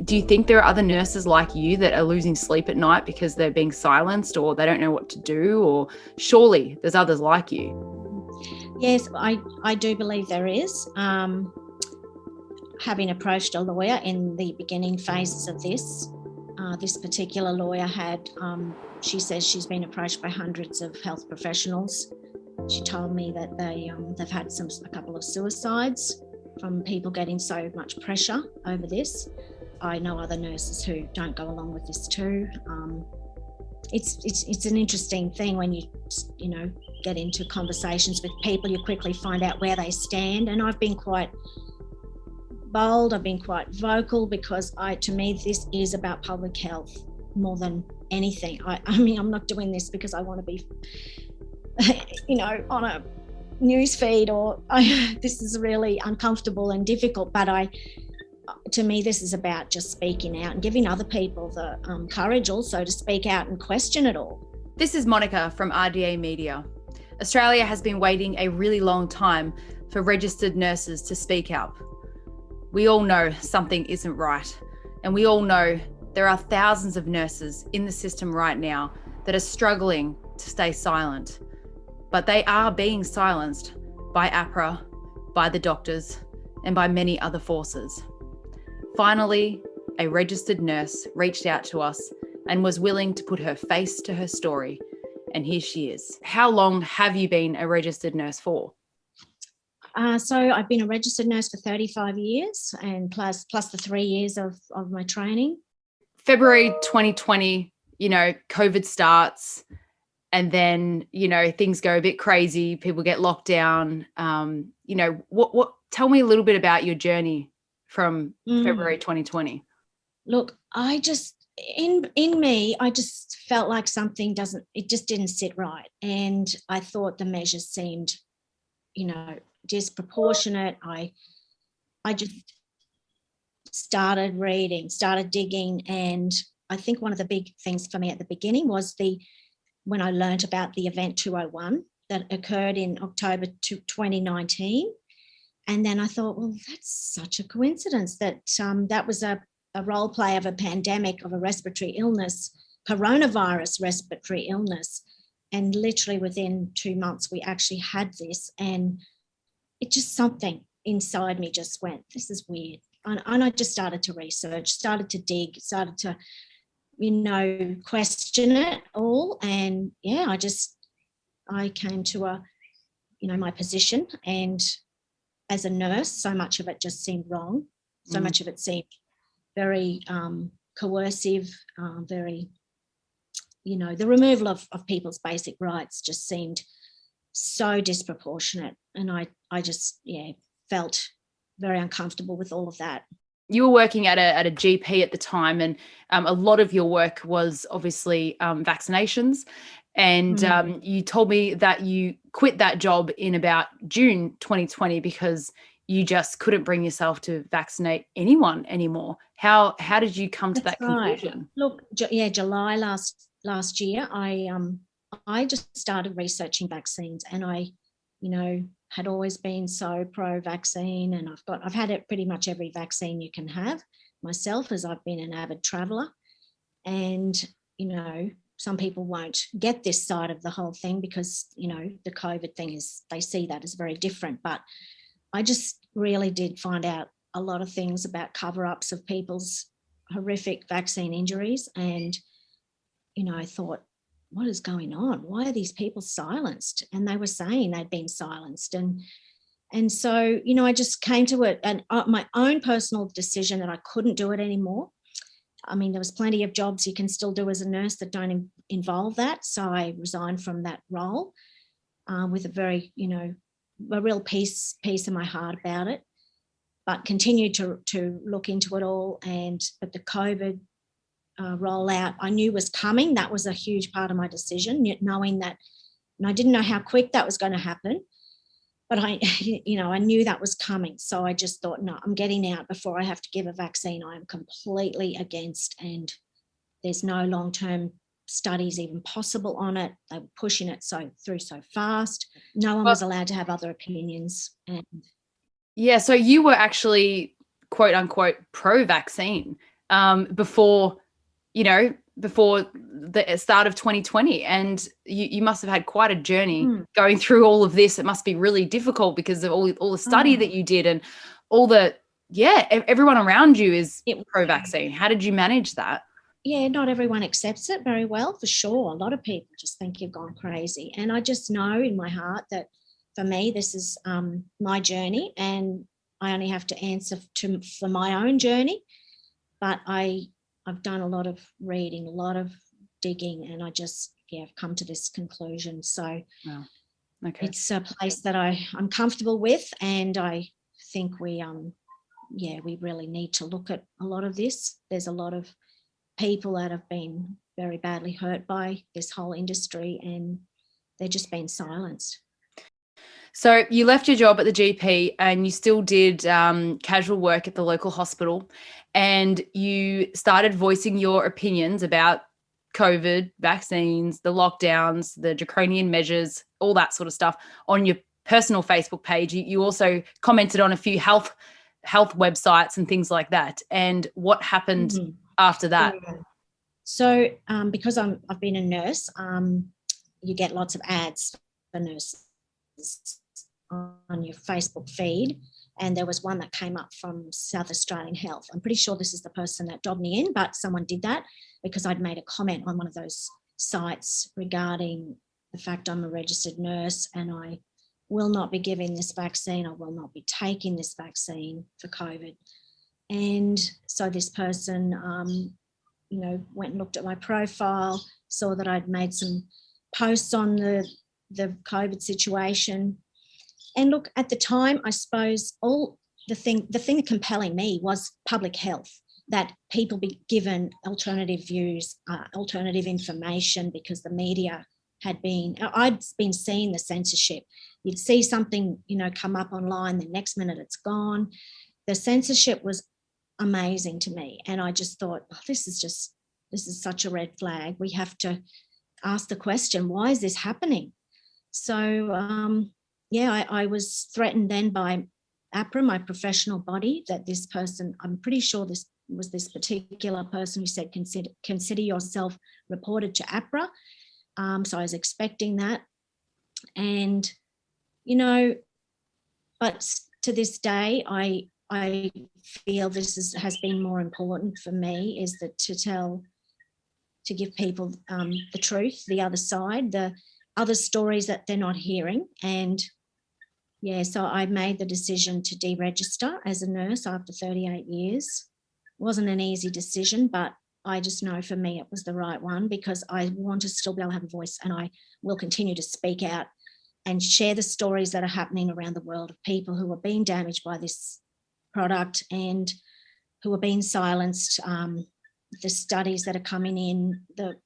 Do you think there are other nurses like you that are losing sleep at night because they're being silenced or they don't know what to do? Or surely there's others like you? Yes, I do believe there is. Having approached a lawyer in the beginning phases of this particular lawyer she says she's been approached by hundreds of health professionals. She told me that they've had a couple of suicides from people getting so much pressure over this. I know other nurses who don't go along with this too. It's an interesting thing when you get into conversations with people. You quickly find out where they stand, and I've been quite bold. I've been quite vocal because to me this is about public health more than anything. I mean, I'm not doing this because I want to be on a news feed this is really uncomfortable and difficult, but to me this is about just speaking out and giving other people the courage also to speak out and question it all. This is Monica from RDA Media. Australia has been waiting a really long time for registered nurses to speak up. We all know something isn't right, and we all know there are thousands of nurses in the system right now that are struggling to stay silent, but they are being silenced by APRA, by the doctors, and by many other forces. Finally, a registered nurse reached out to us and was willing to put her face to her story, and here she is. How long have you been a registered nurse for? So I've been a registered nurse for 35 years, and plus the 3 years of my training. February 2020, COVID starts, and then, things go a bit crazy. People get locked down. What? Tell me a little bit about your journey from February 2020. Look, I just felt like something didn't sit right, and I thought the measures seemed, disproportionate. I just started reading, started digging, and I think one of the big things for me at the beginning was when I learnt about the Event 201 that occurred in October 2019. And then I thought, well, that's such a coincidence that that was a role play of a pandemic, of a respiratory illness, coronavirus respiratory illness. And literally within 2 months, we actually had this. And it just, something inside me just went, this is weird. And I just started to research, started to dig, started to, question it all. And yeah, I came to my position, and as a nurse, so much of it just seemed wrong. So much of it seemed very coercive, very, the removal of people's basic rights just seemed so disproportionate. And I just, felt very uncomfortable with all of that. You were working at a GP at the time, and a lot of your work was obviously vaccinations. And you told me that you quit that job in about June 2020 because you just couldn't bring yourself to vaccinate anyone anymore. How did you come to that conclusion? Look, July last year, I just started researching vaccines, and I, had always been so pro-vaccine, and I've had it pretty much every vaccine you can have myself, as I've been an avid traveller. And, some people won't get this side of the whole thing because, the COVID thing they see that as very different. But I just really did find out a lot of things about cover-ups of people's horrific vaccine injuries. And, I thought, what is going on? Why are these people silenced? And they were saying they'd been silenced. And so, I just came to it, and my own personal decision that I couldn't do it anymore. I mean, there was plenty of jobs you can still do as a nurse that don't involve that. So I resigned from that role with a very, a real peace in my heart about it, but continued to look into it all. But the COVID rollout I knew was coming. That was a huge part of my decision, knowing that, and I didn't know how quick that was going to happen, but I knew that was coming. So I just thought, no, I'm getting out before I have to give a vaccine. I am completely against, and there's no long-term studies even possible on it. They were pushing it through so fast. No one was allowed to have other opinions. Yeah, so you were actually, quote unquote, pro-vaccine. before, before the start of 2020. And you must have had quite a journey going through all of this. It must be really difficult because of all the study that you did and all everyone around you is pro-vaccine. How did you manage that? Yeah, not everyone accepts it very well, for sure. A lot of people just think you've gone crazy. And I just know in my heart that for me, this is my journey, and I only have to answer for my own journey. But I've done a lot of reading, a lot of digging, and I just, I've come to this conclusion. So it's a place that I'm comfortable with, and I think we really need to look at a lot of this. There's a lot of people that have been very badly hurt by this whole industry, and they're just being silenced. So you left your job at the GP and you still did casual work at the local hospital, and you started voicing your opinions about COVID, vaccines, the lockdowns, the draconian measures, all that sort of stuff on your personal Facebook page. You also commented on a few health websites and things like that. And what happened after that? So because I've been a nurse, you get lots of ads for nurses on your Facebook feed, and there was one that came up from South Australian Health. I'm pretty sure this is the person that dobbed me in, but someone did that because I'd made a comment on one of those sites regarding the fact I'm a registered nurse and I will not be giving this vaccine, I will not be taking this vaccine for COVID. And so this person, went and looked at my profile, saw that I'd made some posts on the COVID situation. And look, at the time, I suppose the thing compelling me was public health, that people be given alternative views, alternative information, because the media I'd been seeing the censorship. You'd see something, come up online, the next minute it's gone. The censorship was amazing to me. And I just thought, this is such a red flag. We have to ask the question, why is this happening? So, I was threatened then by APRA, my professional body, that this person, I'm pretty sure this was this particular person who said, consider yourself reported to APRA. So I was expecting that. And, but to this day, I feel this has been more important for me, is that to give people the truth, the other side, the other stories that they're not hearing. And so I made the decision to deregister as a nurse after 38 years. It wasn't an easy decision, but I just know for me it was the right one, because I want to still be able to have a voice, and I will continue to speak out and share the stories that are happening around the world of people who are being damaged by this product and who are being silenced, the studies that are coming in, the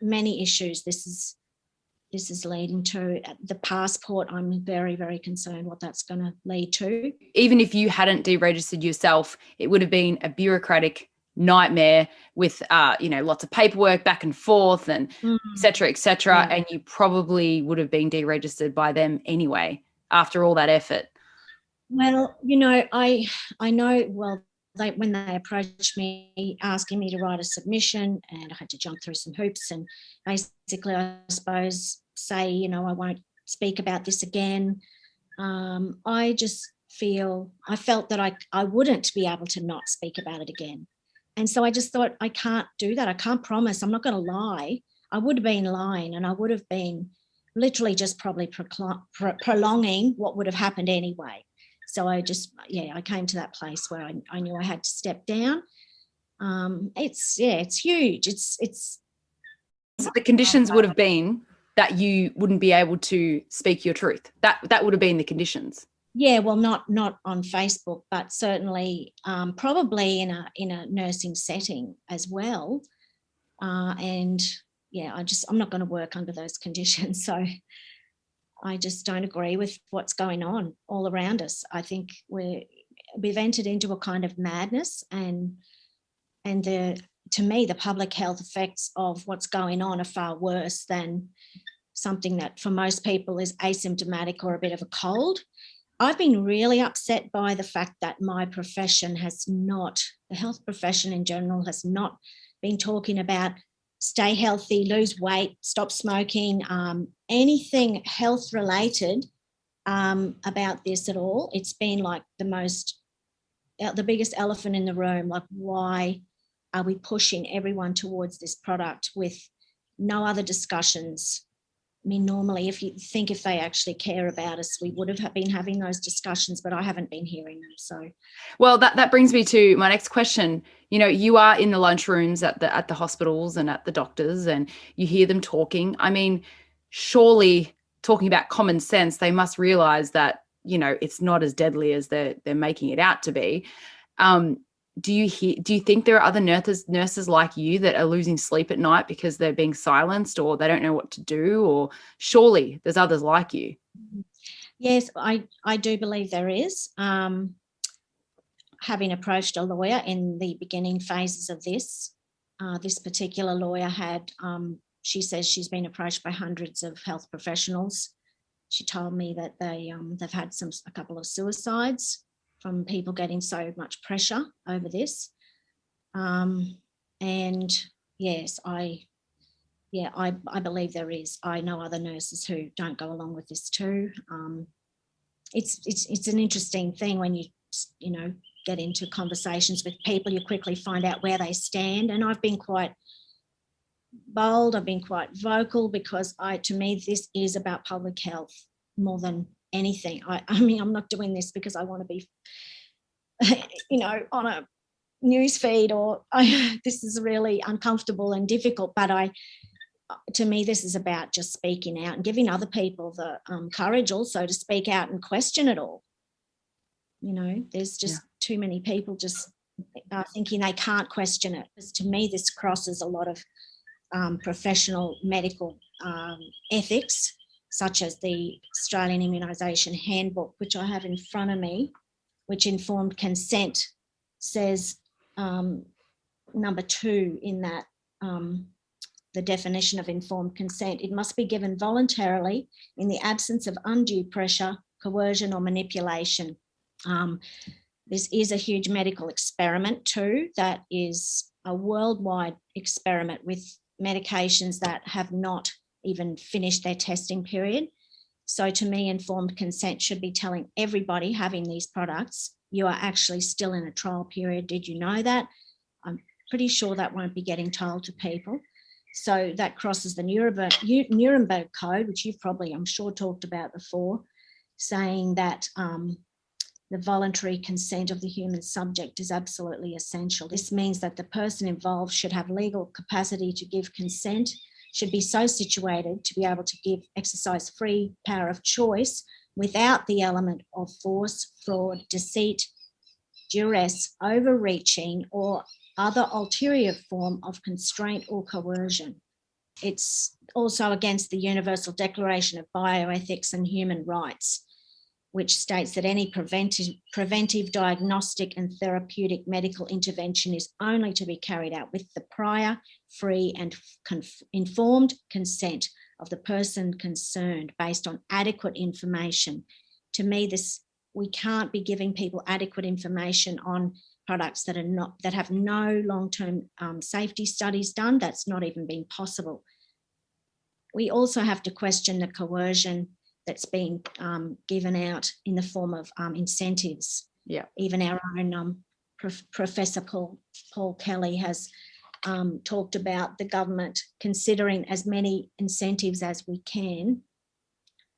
many issues this is leading to. The passport, I'm very, very concerned what that's going to lead to. Even if you hadn't deregistered yourself, it would have been a bureaucratic nightmare with lots of paperwork back and forth and et cetera, and you probably would have been deregistered by them anyway after all that effort. Well, I know, when they approached me asking me to write a submission, and I had to jump through some hoops and basically, I suppose, say, I won't speak about this again. I felt that I wouldn't be able to not speak about it again. And so I just thought, I can't do that. I can't promise. I'm not going to lie. I would have been lying, and I would have been literally just probably prolonging what would have happened anyway. So I just, I came to that place where I knew I had to step down. It's huge. It's so the conditions would have been that you wouldn't be able to speak your truth. That would have been the conditions. Yeah, well, not on Facebook, but certainly probably in a nursing setting as well. I'm not going to work under those conditions. So I just don't agree with what's going on all around us. I think we've entered into a kind of madness, and to me, the public health effects of what's going on are far worse than something that for most people is asymptomatic or a bit of a cold. I've been really upset by the fact that my profession has not, the health profession in general has not been talking about stay healthy, lose weight, stop smoking, anything health related about this at all. It's been like the biggest elephant in the room. Like, why are we pushing everyone towards this product with no other discussions? I mean, normally, if they actually care about us, we would have been having those discussions, but I haven't been hearing them. So, well, that brings me to my next question. You know, you are in the lunchrooms at the hospitals and at the doctors, and you hear them talking. I mean, surely talking about common sense, they must realize that, you know, it's not as deadly as they're making it out to be. Do you think there are other nurses like you that are losing sleep at night because they're being silenced, or they don't know what to do? Or surely there's others like you. Yes, I do believe there is. Having approached a lawyer in the beginning phases of this particular lawyer had, she says she's been approached by hundreds of health professionals. She told me that they've had a couple of suicides from people getting so much pressure over this. And yes, I believe there is. I know other nurses who don't go along with this too. It's an interesting thing when you get into conversations with people, you quickly find out where they stand. And I've been quite bold, I've been quite vocal, because to me, this is about public health more than anything. I mean, I'm not doing this because I want to be, on a news feed, or this is really uncomfortable and difficult, but to me, this is about just speaking out and giving other people the courage also to speak out and question it all. There's just too many people just thinking they can't question it. Because to me, this crosses a lot of professional medical ethics, such as the Australian Immunisation Handbook, which I have in front of me, which informed consent says, number 2 in that, the definition of informed consent, it must be given voluntarily in the absence of undue pressure, coercion or manipulation. This is a huge medical experiment too, that is a worldwide experiment with medications that have not even finished their testing period. So to me, informed consent should be telling everybody having these products, you are actually still in a trial period. Did you know that? I'm pretty sure that won't be getting told to people. So that crosses the Nuremberg Code, which you've probably, I'm sure, talked about before, saying that the voluntary consent of the human subject is absolutely essential. This means that the person involved should have legal capacity to give consent, should be so situated to be able to exercise free power of choice without the element of force, fraud, deceit, duress, overreaching, or other ulterior form of constraint or coercion. It's also against the Universal Declaration of Bioethics and Human Rights, which states that any preventive, diagnostic and therapeutic medical intervention is only to be carried out with the prior, free and informed consent of the person concerned based on adequate information. To me, we can't be giving people adequate information on products that have no long-term safety studies done. That's not even been possible. We also have to question the coercion that's been given out in the form of incentives. Yeah. Even our own Professor Paul Kelly has talked about the government considering as many incentives as we can,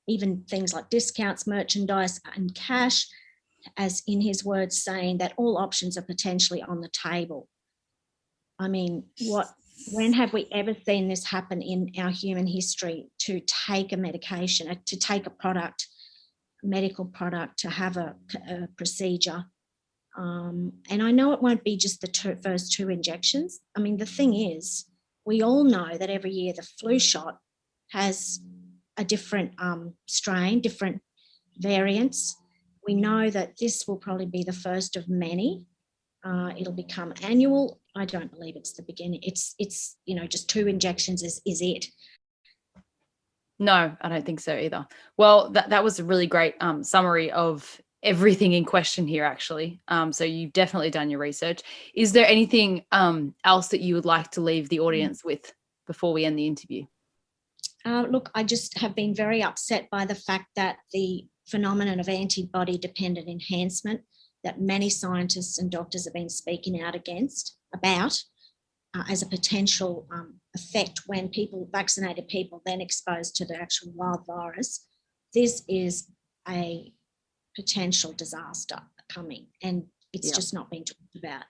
even things like discounts, merchandise and cash, as in his words, saying that all options are potentially on the table. I mean, when have we ever seen this happen in our human history, to take a medication, to take a medical product, to have a procedure? And I know it won't be just the first 2 injections. I mean, the thing is, we all know that every year the flu shot has a different strain, different variants. We know that this will probably be the first of many. It'll become annual. I don't believe it's the beginning. It's just 2 injections is it. No, I don't think so either. Well, that was a really great summary of everything in question here, actually. So you've definitely done your research. Is there anything else that you would like to leave the audience with before we end the interview? Look, I just have been very upset by the fact that the phenomenon of antibody dependent enhancement that many scientists and doctors have been speaking out about as a potential effect when vaccinated people then exposed to the actual wild virus. This is a potential disaster coming, and it's just not being talked about.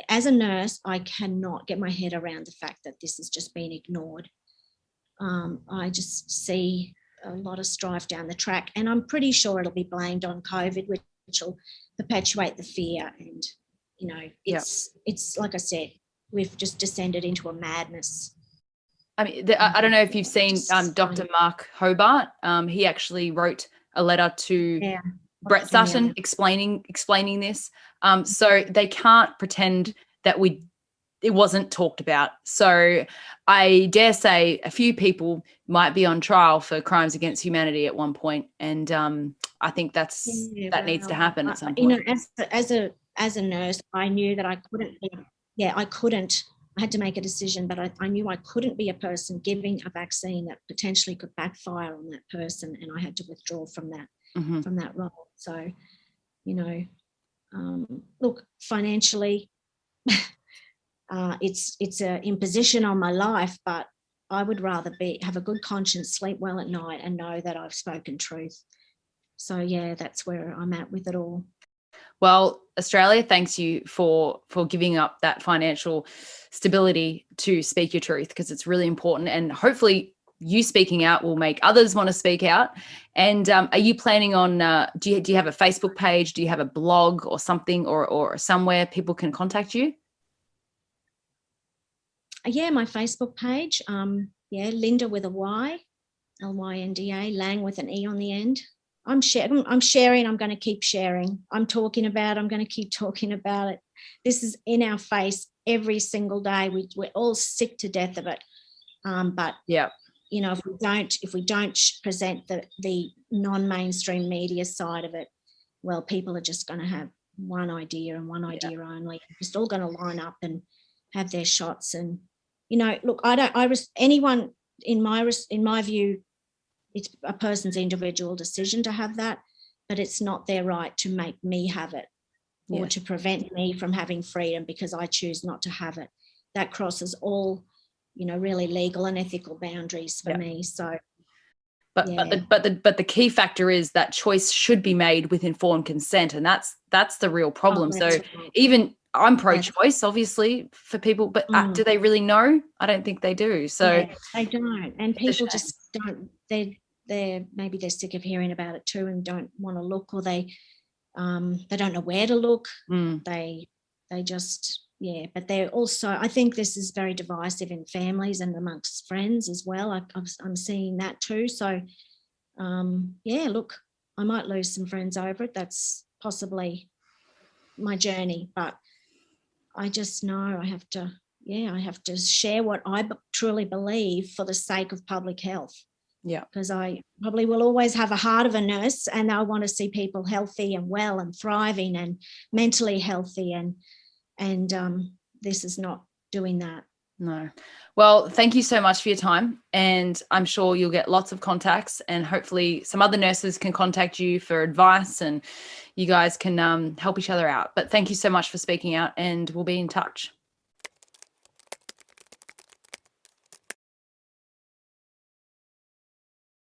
As a nurse, I cannot get my head around the fact that this has just been ignored. I just see a lot of strife down the track, and I'm pretty sure it'll be blamed on COVID, which will perpetuate the fear. And, you know, it's like I said, we've just descended into a madness. I mean, I don't know if you've seen Dr. Mark Hobart. He actually wrote a letter to Brett Sutton explaining this. So they can't pretend that it wasn't talked about. So I dare say a few people might be on trial for crimes against humanity at one point. And I think that needs to happen at some point. You know, as a nurse, I knew that I couldn't. I had to make a decision, but I knew I couldn't be a person giving a vaccine that potentially could backfire on that person, and I had to withdraw from that role. So, you know, look, financially, it's an imposition on my life, but I would rather have a good conscience, sleep well at night, and know that I've spoken truth. So yeah, that's where I'm at with it all. Well, Australia thanks you for giving up that financial stability to speak your truth, because it's really important, and hopefully you speaking out will make others want to speak out. And are you planning on do you have a Facebook page? Do you have a blog or something, or somewhere people can contact you? Yeah, my Facebook page. Lynda with a Y, Lynda, Lang with an E on the end. I'm sharing. I'm going to keep sharing. I'm going to keep talking about it. This is in our face every single day. We're all sick to death of it. But you know, if we don't present the non-mainstream media side of it, well, people are just going to have one idea and one idea only. They're just all going to line up and have their shots. And you know, look, anyone in my view, it's a person's individual decision to have that, but it's not their right to make me have it or to prevent me from having freedom because I choose not to have it. That crosses all, you know, really legal and ethical boundaries for me. So, but the key factor is that choice should be made with informed consent, and that's the real problem. So even I'm pro-choice, obviously, for people, but do they really know? I don't think they do. So they don't, and people just don't. Maybe they're sick of hearing about it too, and don't want to look, or they don't know where to look. They just but they're also. I think this is very divisive in families and amongst friends as well. I'm seeing that too. So look, I might lose some friends over it. That's possibly my journey, but I just know I have to share what I truly believe for the sake of public health. Yeah, because I probably will always have a heart of a nurse, and I want to see people healthy and well and thriving and mentally healthy, and this is not doing that. No. Well, thank you so much for your time, and I'm sure you'll get lots of contacts, and hopefully some other nurses can contact you for advice, and you guys can help each other out. But thank you so much for speaking out, and we'll be in touch.